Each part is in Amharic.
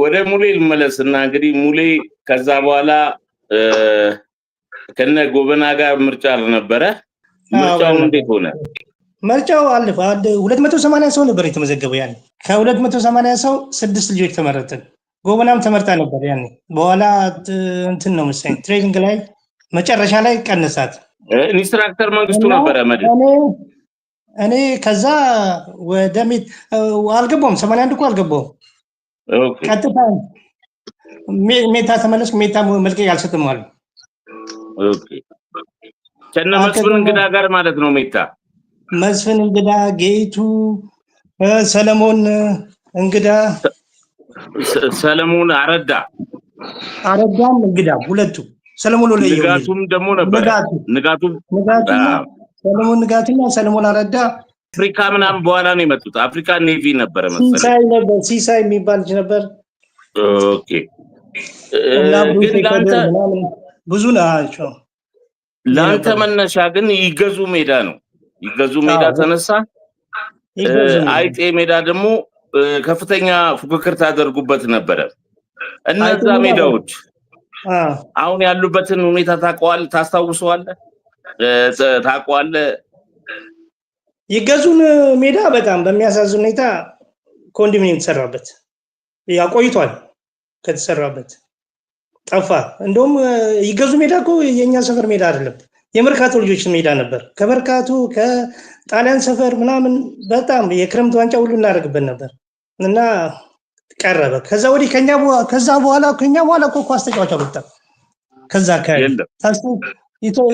ወደ ሙሌ ልመለስና እንግዲህ ሙሌ ከዛ በኋላ ከነ ጎበና ጋር ምርጫ ነበረ። ምርጫው እንዴት ሆነ? ምርጫው አለፈ። 280 ሰው ነበር የተመዘገበው ያኔ። ከ280 ሰው 6 ልጆች ተመረጥን። ጎበናም ተመርጣ ነበር ያኔ። በኋላ እንትን ነው መሰለኝ ትሬኒንግ ላይ መጨረሻ ላይ ቀነሳት። ኢንስትራክተር መንግስቱ ነበረ ማለት እኔ ከዛ ወደ አልገባውም 81 እኮ አልገባውም። ኦኬ ቀጥታ ሜታ ተመለስኩ። ሜታ መልቀቅ አልሰጥም አሉ። ኦኬ ከነ መስፍን እንግዳ ጋር ማለት ነው ሜታ መስፍን እንግዳ፣ ጌቱ፣ ሰለሞን እንግዳ፣ ሰለሞን አረዳም እንግዳ ሁለቱ ሰለሞን ወለየው ንጋቱም ደግሞ ነበር ንጋቱ ሰለሞን ንጋቱና ሰለሞን አረዳ አፍሪካ ምናምን በኋላ ነው የመጡት። አፍሪካ ኔቪ ነበር መሰለኝ። ሲሳይ የሚባል ልጅ ነበር። ኦኬ ግን ላንተ ብዙ ናቸው። ላንተ መነሻ ግን ይገዙ ሜዳ ነው። ይገዙ ሜዳ ተነሳ። አይጤ ሜዳ ደግሞ ከፍተኛ ፉክክር ታደርጉበት ነበረ። እነዛ ሜዳዎች አሁን ያሉበትን ሁኔታ ታስታውሰዋለህ? ታውቀዋለህ? ይገዙን ሜዳ በጣም በሚያሳዝን ሁኔታ ኮንዶሚኒየም ተሰራበት። ያቆይቷል ከተሰራበት ጠፋ። እንደውም ይገዙ ሜዳ እኮ የኛ ሰፈር ሜዳ አይደለም፣ የመርካቶ ልጆች ሜዳ ነበር። ከመርካቶ ከጣሊያን ሰፈር ምናምን በጣም የክረምት ዋንጫ ሁሉ እናደርግበት ነበር እና ቀረበ። ከዛ ወዲህ ከዛ በኋላ እኮ ኳስ ተጫዋች አልወጣም። ከዛ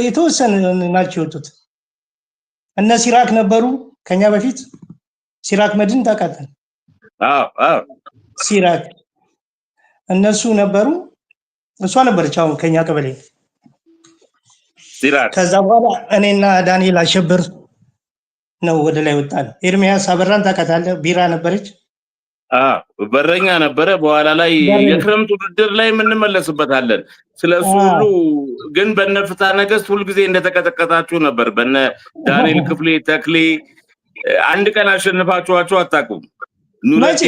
የተወሰነ ናቸው የወጡት። እነ ሲራክ ነበሩ ከኛ በፊት። ሲራክ መድን ታውቃለህ? ሲራክ እነሱ ነበሩ። እሷ ነበረች አሁን ከኛ ቀበሌ ሲራክ። ከዛ በኋላ እኔና ዳንኤል አሸብር ነው ወደ ላይ ወጣን። ኤርሚያስ አበራን ታውቃታለህ? ቢራ ነበረች። በረኛ ነበረ። በኋላ ላይ የክረምት ውድድር ላይ እንመለስበታለን። ስለሱ ሁሉ ግን በነፍታ ነገስት ሁሉ ጊዜ እንደተቀጠቀጣችሁ ነበር። በነ ዳንኤል ክፍሌ ተክሌ አንድ ቀን አሸንፋችኋቸው አታውቁም? መቼ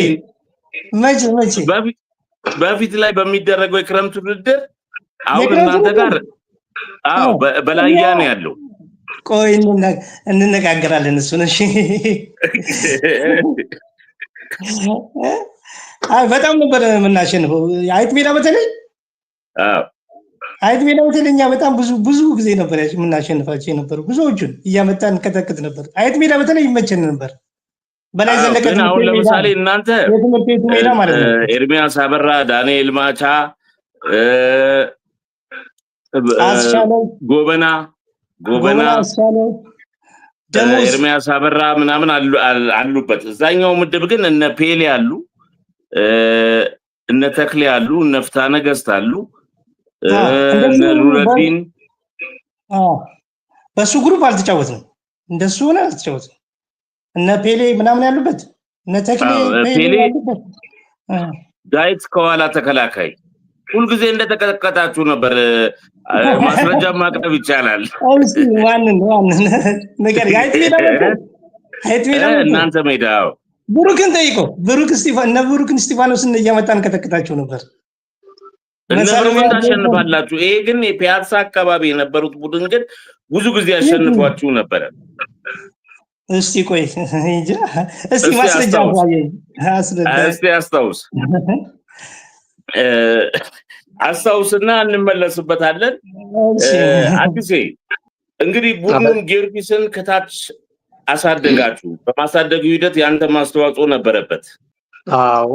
በፊት ላይ በሚደረገው የክረምት ውድድር አሁን እናንተ ጋር በላያ ነው ያለው። ቆይ እንነጋገራለን እሱን። እሺ በጣም ነበር የምናሸንፈው። አይጥ ሜዳ በተለይ እኛ በጣም ብዙ ጊዜ ነበር የምናሸንፋቸው የነበሩ። ብዙዎቹን እያመጣን እንቀጠቅጥ ነበር። አይጥ ሜዳ በተለይ ይመቸን ነበር። በላይ ዘለቀ አሁን ለምሳሌ እናንተ ሜዳ ማለት ነው። ኤርሚያስ አበራ፣ ዳንኤል ማቻ፣ ጎበና ኤርሚያስ አበራ ምናምን አሉበት። እዛኛው ምድብ ግን እነ ፔሌ አሉ፣ እነ ተክሌ አሉ፣ እነ ፍታ ነገስት አሉ፣ እነ ኑረዲን። በሱ ግሩፕ አልተጫወትንም። እንደሱ ሆነ አልተጫወትንም። እነ ፔሌ ምናምን ያሉበት እነ ተክሌ ፔሌ ዳዊት ከኋላ ተከላካይ ሁልጊዜ እንደተቀጠቀጣችሁ ነበር። ማስረጃ ማቅረብ ይቻላል። ዋንን ነገር አይጥ ሜዳ እናንተ ሜዳ ብሩክን ጠይቆ ብሩክን እስጢፋኖስን እያመጣን እንቀጠቅጣችሁ ነበር። እነሱን ታሸንፋላችሁ። ይሄ ግን የፒያሳ አካባቢ የነበሩት ቡድን ግን ብዙ ጊዜ ያሸንፏችሁ ነበረ። እስቲ ቆይ እንጃ። እስቲ ማስረጃ አስታውስና እንመለስበታለን። አዲሴ እንግዲህ ቡድኑን ጊዮርጊስን ከታች አሳደጋችሁ። በማሳደጉ ሂደት ያንተ ማስተዋጽኦ ነበረበት። አዎ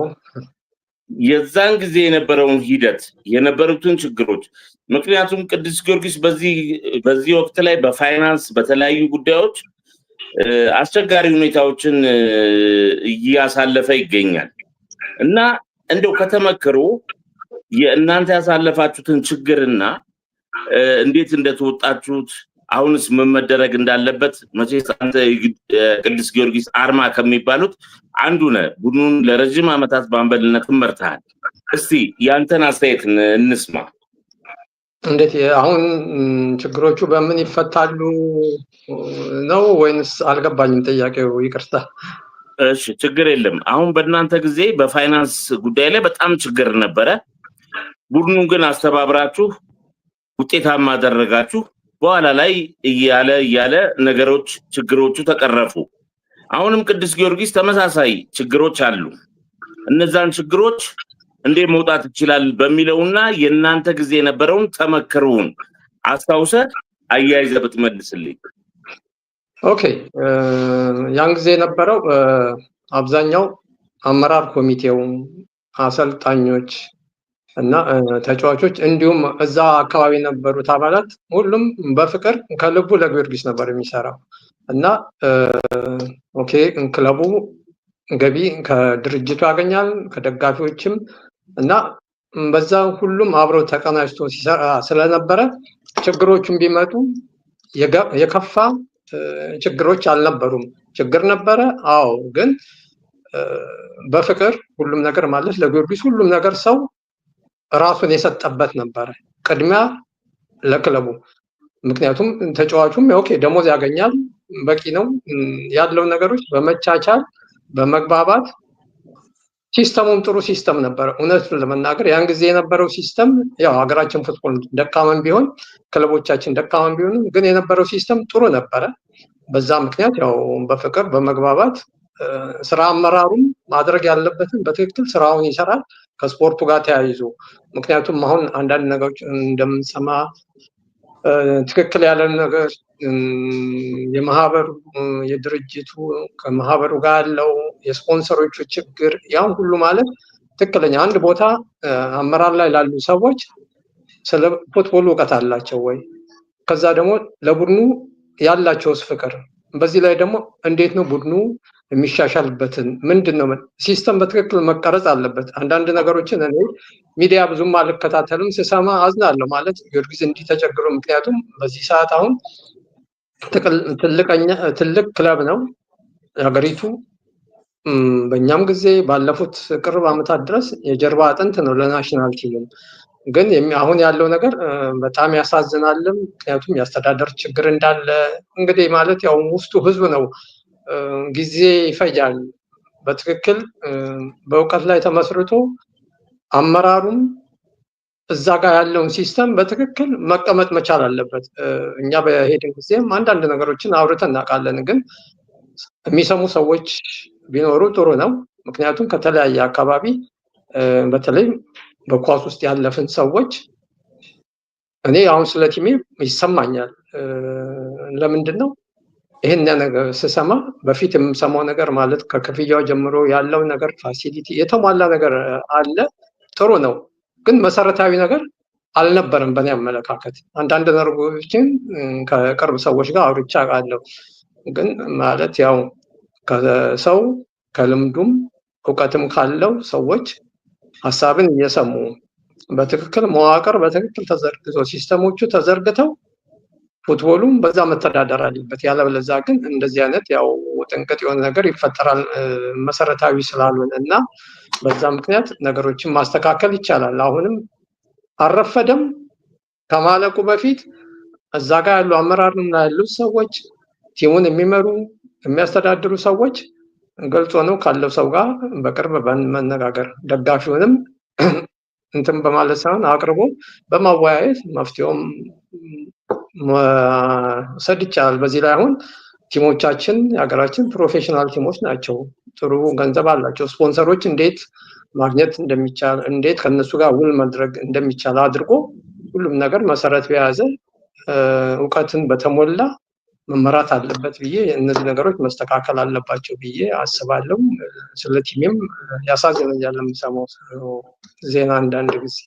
የዛን ጊዜ የነበረውን ሂደት የነበሩትን ችግሮች፣ ምክንያቱም ቅዱስ ጊዮርጊስ በዚህ ወቅት ላይ በፋይናንስ በተለያዩ ጉዳዮች አስቸጋሪ ሁኔታዎችን እያሳለፈ ይገኛል እና እንደው ከተመከሩ የእናንተ ያሳለፋችሁትን ችግርና እንዴት እንደተወጣችሁት አሁንስ ምን መደረግ እንዳለበት መቼስ አንተ ቅዱስ ጊዮርጊስ አርማ ከሚባሉት አንዱ ነህ። ቡድኑን ለረጅም ዓመታት በአምበልነት መርተሃል። እስቲ ያንተን አስተያየት እንስማ። እንዴት አሁን ችግሮቹ በምን ይፈታሉ ነው ወይንስ? አልገባኝም ጥያቄው፣ ይቅርታ። እሺ ችግር የለም። አሁን በእናንተ ጊዜ በፋይናንስ ጉዳይ ላይ በጣም ችግር ነበረ። ቡድኑን ግን አስተባብራችሁ ውጤታማ አደረጋችሁ። በኋላ ላይ እያለ ነገሮች ችግሮቹ ተቀረፉ። አሁንም ቅዱስ ጊዮርጊስ ተመሳሳይ ችግሮች አሉ። እነዛን ችግሮች እንዴት መውጣት ይችላል በሚለውና የእናንተ ጊዜ የነበረውን ተመክሮውን አስታውሰ አያይዘ ብትመልስልኝ። ኦኬ ያን ጊዜ የነበረው አብዛኛው አመራር ኮሚቴው፣ አሰልጣኞች እና ተጫዋቾች እንዲሁም እዛ አካባቢ የነበሩት አባላት ሁሉም በፍቅር ከልቡ ለጊዮርጊስ ነበር የሚሰራው እና ኦኬ ክለቡ ገቢ ከድርጅቱ ያገኛል ከደጋፊዎችም እና በዛ ሁሉም አብሮ ተቀናጅቶ ሲሰራ ስለነበረ ችግሮቹን ቢመጡ የከፋ ችግሮች አልነበሩም። ችግር ነበረ፣ አዎ፣ ግን በፍቅር ሁሉም ነገር ማለት ለጊዮርጊስ ሁሉም ነገር ሰው ራሱን የሰጠበት ነበረ። ቅድሚያ ለክለቡ፣ ምክንያቱም ተጫዋቹም ኦኬ ደሞዝ ያገኛል፣ በቂ ነው ያለው ነገሮች በመቻቻል በመግባባት ሲስተሙም ጥሩ ሲስተም ነበረ። እውነቱን ለመናገር ያን ጊዜ የነበረው ሲስተም ያው ሀገራችን ፉትቦል ደካማም ቢሆን ክለቦቻችን ደካማም ቢሆን ግን የነበረው ሲስተም ጥሩ ነበረ። በዛ ምክንያት ያው በፍቅር በመግባባት ስራ አመራሩም ማድረግ ያለበትን በትክክል ስራውን ይሰራል ከስፖርቱ ጋር ተያይዞ። ምክንያቱም አሁን አንዳንድ ነገሮች እንደምንሰማ ትክክል ያለ ነገር የማህበሩ የድርጅቱ ከማህበሩ ጋር ያለው የስፖንሰሮቹ ችግር ያን ሁሉ ማለት ትክክለኛ አንድ ቦታ አመራር ላይ ላሉ ሰዎች ስለ ፉትቦል እውቀት አላቸው ወይ? ከዛ ደግሞ ለቡድኑ ያላቸውስ ፍቅር፣ በዚህ ላይ ደግሞ እንዴት ነው ቡድኑ የሚሻሻልበትን ምንድነው ሲስተም በትክክል መቀረጽ አለበት። አንዳንድ ነገሮችን እኔ ሚዲያ ብዙም አልከታተልም፣ ስሰማ አዝናለሁ። ማለት ጊዮርጊስ እንዲህ ተቸግሮ፣ ምክንያቱም በዚህ ሰዓት አሁን ትልቅ ክለብ ነው ሀገሪቱ። በእኛም ጊዜ ባለፉት ቅርብ ዓመታት ድረስ የጀርባ አጥንት ነው ለናሽናል ቲም። ግን አሁን ያለው ነገር በጣም ያሳዝናልም። ምክንያቱም የአስተዳደር ችግር እንዳለ እንግዲህ ማለት ያው ውስጡ ህዝብ ነው፣ ጊዜ ይፈጃል። በትክክል በእውቀት ላይ ተመስርቶ አመራሩም እዛ ጋር ያለውን ሲስተም በትክክል መቀመጥ መቻል አለበት። እኛ በሄድን ጊዜም አንዳንድ ነገሮችን አውርተን እናውቃለን፣ ግን የሚሰሙ ሰዎች ቢኖሩ ጥሩ ነው። ምክንያቱም ከተለያየ አካባቢ በተለይ በኳስ ውስጥ ያለፍን ሰዎች እኔ አሁን ስለ ቲሜ ይሰማኛል። ለምንድን ነው ይሄን ነገር ስሰማ በፊት የምሰማው ነገር ማለት ከክፍያው ጀምሮ ያለው ነገር ፋሲሊቲ የተሟላ ነገር አለ፣ ጥሩ ነው። ግን መሰረታዊ ነገር አልነበረም በእኔ አመለካከት። አንዳንድ ነገሮችን ከቅርብ ሰዎች ጋር አውርቻ አውቃለሁ። ግን ማለት ያው ከሰው ከልምዱም እውቀትም ካለው ሰዎች ሀሳብን እየሰሙ በትክክል መዋቅር በትክክል ተዘርግተው ሲስተሞቹ ተዘርግተው ፉትቦሉም በዛ መተዳደር አለበት። ያለበለዚያ ግን እንደዚህ አይነት ያው ጥንቅጥ የሆነ ነገር ይፈጠራል መሰረታዊ ስላልሆነ እና በዛ ምክንያት ነገሮችን ማስተካከል ይቻላል። አሁንም አረፈደም ከማለቁ በፊት እዛ ጋር ያሉ አመራርና ያሉ ሰዎች ቲሙን የሚመሩ የሚያስተዳድሩ ሰዎች ገልጾ ነው ካለው ሰው ጋር በቅርብ መነጋገር፣ ደጋፊውንም እንትን በማለት ሳይሆን አቅርቦ በማወያየት መፍትሄውም መውሰድ ይቻላል። በዚህ ላይ አሁን ቲሞቻችን የሀገራችን ፕሮፌሽናል ቲሞች ናቸው፣ ጥሩ ገንዘብ አላቸው። ስፖንሰሮች እንዴት ማግኘት እንደሚቻል እንዴት ከነሱ ጋር ውል ማድረግ እንደሚቻል አድርጎ ሁሉም ነገር መሰረት በያዘ እውቀትን በተሞላ መመራት አለበት ብዬ እነዚህ ነገሮች መስተካከል አለባቸው ብዬ አስባለሁ። ስለ ቲሜም ያሳዝነኛል የምሰማው ዜና አንዳንድ ጊዜ።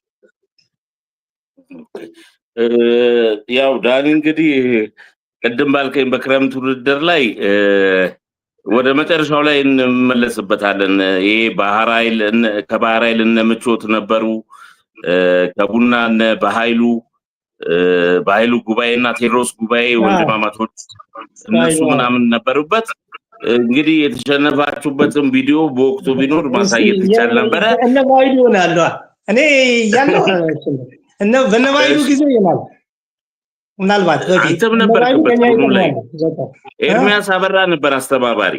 ያው ዳኒ እንግዲህ ቅድም ባልከኝ በክረምት ውድድር ላይ ወደ መጨረሻው ላይ እንመለስበታለን። ይሄ ከባህር ኃይል እነ ምቾት ነበሩ፣ ከቡና እነ በኃይሉ ጉባኤና ቴዎድሮስ ጉባኤ ወንድማማቾች እነሱ ምናምን ነበሩበት። እንግዲህ የተሸነፋችሁበትን ቪዲዮ በወቅቱ ቢኖር ማሳየት ይቻል ነበረ። እነ ባይዱ ይሆናሉ። እኔ ያለው በእነ ባይዱ ጊዜ ይሆናል ምናልባት አንተም ነበርክበት ላይ ኤርሚያስ አበራ ነበር አስተባባሪ።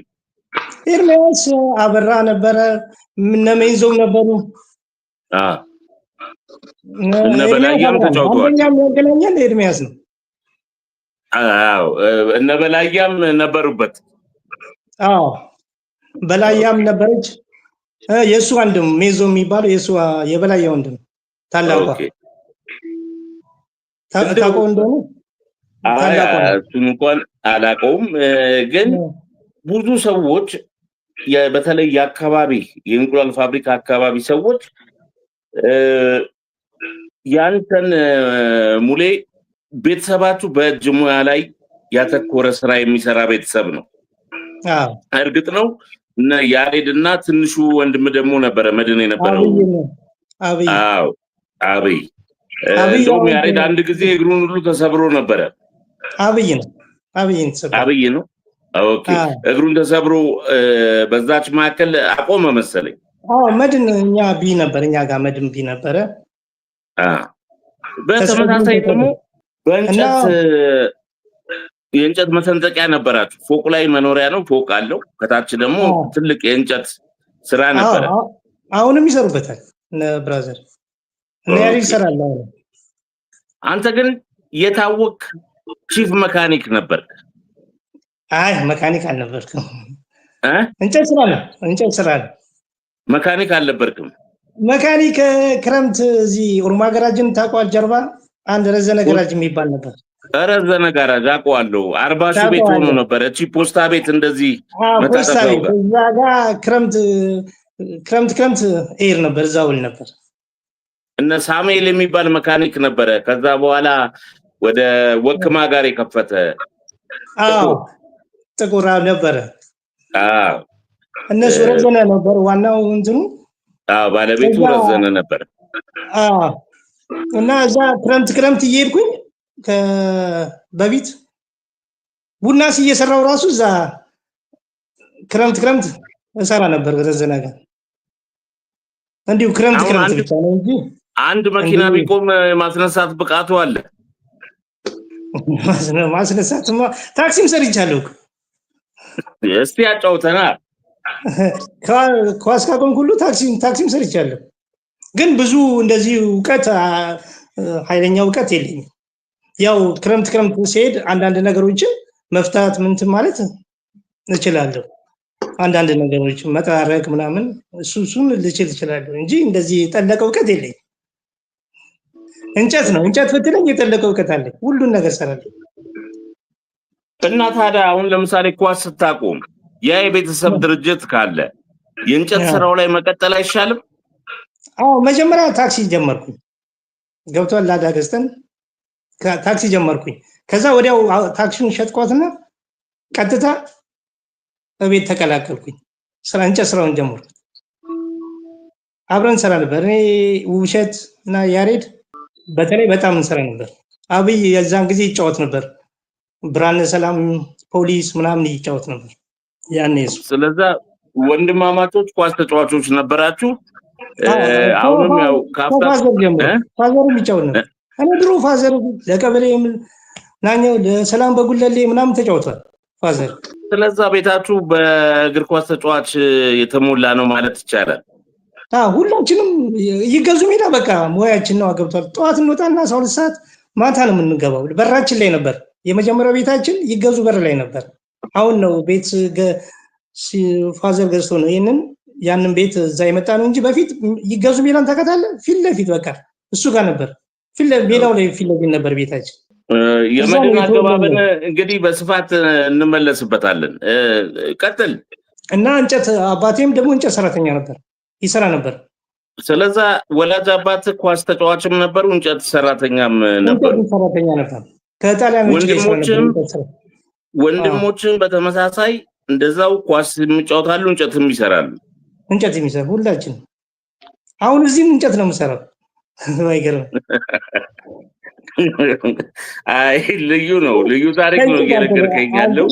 ኤርሚያስ አበራ ነበረ፣ እነመይዞም ነበሩ። እነ በላያም ተጫውተዋል። አንደኛም ያገናኛል ኤርሚያስ ነው። አዎ እነ በላያም ነበሩበት። አዎ በላያም ነበረች። የሱ ወንድም ሜዞ የሚባለው የሱ የበላያ ወንድም ታላቋ ታውቀው እንደሆነ እሱን እንኳን አላውቀውም፣ ግን ብዙ ሰዎች በተለይ የአካባቢ የእንቁላል ፋብሪካ አካባቢ ሰዎች ያንተን ሙሌ ቤተሰባችሁ በእጅ ሙያ ላይ ያተኮረ ስራ የሚሰራ ቤተሰብ ነው። እርግጥ ነው እና ያሬድና ትንሹ ወንድም ደግሞ ነበረ መድን የነበረው አብይ። እንደውም ያሬድ አንድ ጊዜ እግሩን ሁሉ ተሰብሮ ነበረ። አብይ ነው። ኦኬ እግሩን ተሰብሮ በዛች መካከል አቆመ መሰለኝ። መድን እኛ ቢ ነበር፣ እኛ ጋር መድን ቢ ነበረ። በተመሳሳይ ደግሞ በእንጨት የእንጨት መሰንጠቂያ ነበራችሁ። ፎቅ ላይ መኖሪያ ነው፣ ፎቅ አለው። ከታች ደግሞ ትልቅ የእንጨት ስራ ነበረ። አሁንም ይሰሩበታል ብራዘር እና ያሬድ ይሰራል። አንተ ግን የታወቅ ቺፍ መካኒክ ነበርክ? አይ መካኒክ አልነበርክም። እንጨት ስራ ነው። መካኒክ አልነበርክም? መካኒክ ክረምት እዚህ ኦሮማ ገራጅን ታውቀዋል? ጀርባ አንድ ረዘነ ገራጅ የሚባል ነበር። ረዘነ ገራጅ አውቀዋለሁ። 40 ሺህ ቤት ሆኖ ነበር። እቺ ፖስታ ቤት እንደዚህ መታጠፊያው ጋር እዛ ጋር ክረምት ኤር ነበር፣ እዛ ውል ነበር። እነ ሳሙኤል የሚባል መካኒክ ነበረ። ከዛ በኋላ ወደ ወክማ ጋር የከፈተ ጥቁር ነበረ። እነሱ ረዘነ ነበር ዋናው እንትኑ። ባለቤቱ ረዘነ ነበር። እና እዛ ክረምት እየሄድኩኝ በፊት ቡና እየሰራው ራሱ እዛ ክረምት እሰራ ነበር ረዘነ ጋር። እንዲሁ ክረምት ብቻ ነው እንጂ አንድ መኪና ቢቆም ማስነሳት ብቃቱ አለ። ማስነሳትማ ታክሲም ሰርቻለሁ። እስቲ ያጫውተና። ኳስ ካቆምኩ ሁሉ ታክሲም ሰርቻለሁ። ግን ብዙ እንደዚህ እውቀት ኃይለኛ እውቀት የለኝም። ያው ክረምት ሲሄድ አንዳንድ ነገሮችን መፍታት ምንትን ማለት እችላለሁ። አንዳንድ ነገሮች መጠራረግ ምናምን እሱን ልችል እችላለሁ እንጂ እንደዚህ የጠለቀ እውቀት የለኝም። እንጨት ብትለኝ የጠለቀ እውቀት አለኝ። ሁሉን ነገር ሰራለሁ። እና ታዲያ አሁን ለምሳሌ ኳስ ስታቆም ያ የቤተሰብ ድርጅት ካለ የእንጨት ስራው ላይ መቀጠል አይሻልም? መጀመሪያ ታክሲ ጀመርኩኝ። ገብቷል። ላዳ ገዝተን ታክሲ ጀመርኩኝ። ከዛ ወዲያው ታክሲውን ሸጥኳትና ቀጥታ በቤት ተቀላቀልኩኝ። እንጨት ስራውን ጀመርኩ። አብረን ሰራ ነበር። እኔ ውብሸት እና ያሬድ በተለይ በጣም እንሰራ ነበር። አብይ የዛን ጊዜ ይጫወት ነበር። ብርሃነ ሰላም ፖሊስ ምናምን ይጫወት ነበር ያኔ እሱ። ስለዛ ወንድማማቾች ኳስ ተጫዋቾች ነበራችሁ? አሁንም ያው ፋዘርም ይጫወት ነበር። እኔ ድሮ ፋዘር ለቀበሌ ናኛው ለሰላም በጉለሌ ምናምን ተጫውቷል ፋዘር። ስለዛ ቤታችሁ በእግር ኳስ ተጫዋች የተሞላ ነው ማለት ይቻላል። ሁላችንም ይገዙ ሜዳ በቃ ሙያችን ነው። ገብቷል። ጠዋት እንወጣና 12 ሰዓት ማታ ነው የምንገባው። በራችን ላይ ነበር የመጀመሪያው ቤታችን፣ ይገዙ በር ላይ ነበር። አሁን ነው ቤት ፋዘር ገዝቶ ነው ያንን ቤት እዛ የመጣ ነው እንጂ በፊት ይገዙ ሜዳን ታውቃታለህ? ፊት ለፊት በቃ እሱ ጋር ነበር። ሜዳው ላይ ፊት ለፊት ነበር ቤታችን። የመድን አገባብን እንግዲህ በስፋት እንመለስበታለን። ቀጥል። እና እንጨት አባቴም ደግሞ እንጨት ሰራተኛ ነበር፣ ይሰራ ነበር። ስለዛ ወላጅ አባት ኳስ ተጫዋችም ነበሩ፣ እንጨት ሰራተኛም ነበሩ። ሰራተኛ ነበር። ከጣሊያኖች ወንድሞችን በተመሳሳይ እንደዛው ኳስ የሚጫወታሉ፣ እንጨትም ይሰራሉ። ሁላችን አሁን እዚህም እንጨት ነው የምሰራው። አይገርም? አይ ልዩ ነው፣ ልዩ ታሪክ ነው እየነገርከኝ ያለው።